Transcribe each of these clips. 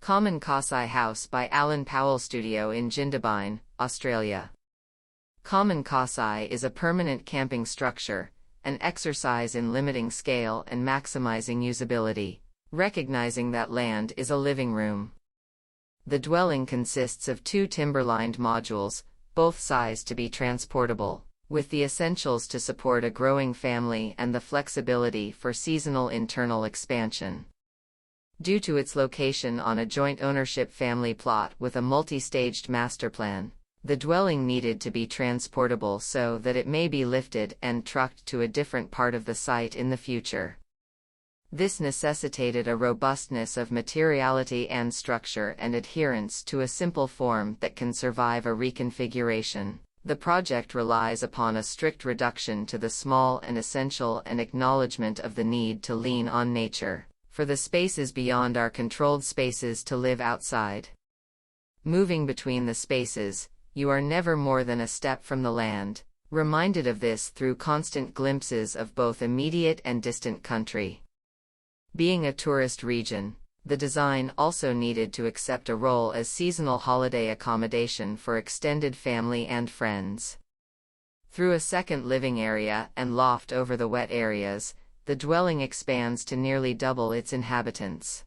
Common Kosci House by Powell Studio in JINDABYNE, Australia. Common Kosci is a permanent camping structure, an exercise in limiting scale and maximizing usability, recognizing that land is a living room. The dwelling consists of two timber-lined modules, both sized to be transportable, with the essentials to support a growing family and the flexibility for seasonal internal expansion. Due to its location on a joint ownership family plot with a multi-staged masterplan, the dwelling needed to be transportable so that it may be lifted and trucked to a different part of the site in the future. This necessitated a robustness of materiality and structure and adherence to a simple form that can survive a reconfiguration. The project relies upon a strict reduction to the small and essential and acknowledgement of the need to lean on nature, for the spaces beyond are controlled spaces to live outside. Moving between the spaces, you are never more than a step from the land, reminded of this through constant glimpses of both immediate and distant country. Being a tourist region, the design also needed to accept a role as seasonal holiday accommodation for extended family and friends. Through a second living area and loft over the wet areas, the dwelling expands to nearly double its inhabitants.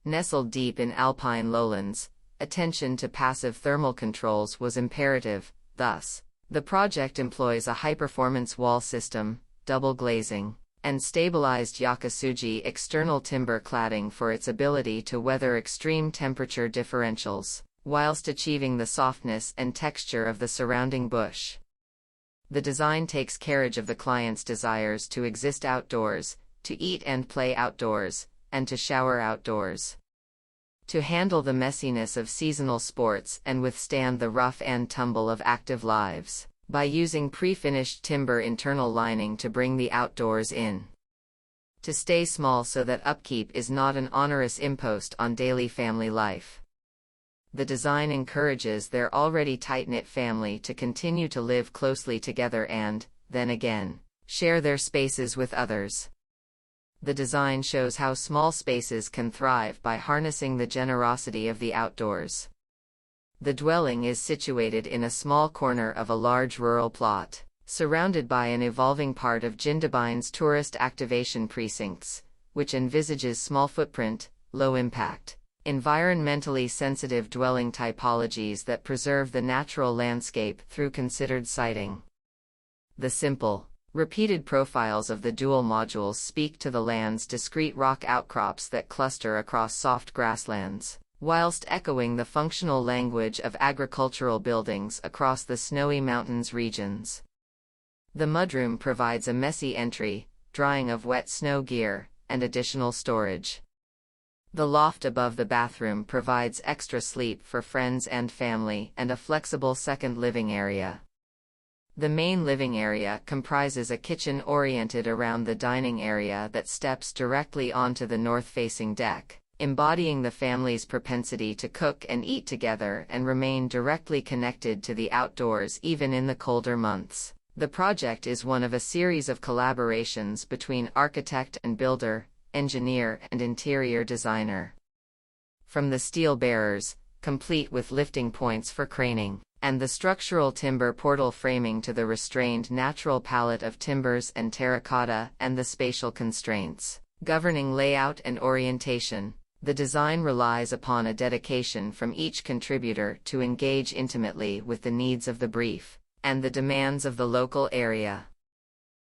Nestled deep in alpine lowlands, attention to passive thermal controls was imperative. Thus, the project employs a high-performance wall system, double glazing, and stabilized Yakasugi external timber cladding for its ability to weather extreme temperature differentials, whilst achieving the softness and texture of the surrounding bush. The design takes carriage of the client's desires to exist outdoors, to eat and play outdoors, and to shower outdoors. To handle the messiness of seasonal sports and withstand the rough and tumble of active lives, by using pre-finished timber internal lining to bring the outdoors in. To stay small so that upkeep is not an onerous impost on daily family life. The design encourages their already tight-knit family to continue to live closely together and, then again, share their spaces with others. The design shows how small spaces can thrive by harnessing the generosity of the outdoors. The dwelling is situated in a small corner of a large rural plot, surrounded by an evolving part of JINDABYNE's tourist activation precincts, which envisages small footprint, low impact, environmentally sensitive dwelling typologies that preserve the natural landscape through considered siting. The simple, repeated profiles of the dual modules speak to the land's discrete rock outcrops that cluster across soft grasslands, whilst echoing the functional language of agricultural buildings across the snowy mountains regions. The mudroom provides a messy entry, drying of wet snow gear, and additional storage. The loft above the bathroom provides extra sleep for friends and family and a flexible second living area. The main living area comprises a kitchen oriented around the dining area that steps directly onto the north-facing deck, embodying the family's propensity to cook and eat together and remain directly connected to the outdoors even in the colder months. The project is one of a series of collaborations between architect and builder, engineer and interior designer. From the steel bearers, complete with lifting points for craning, and the structural timber portal framing to the restrained natural palette of timbers and terracotta and the spatial constraints governing layout and orientation, the design relies upon a dedication from each contributor to engage intimately with the needs of the brief and the demands of the local area.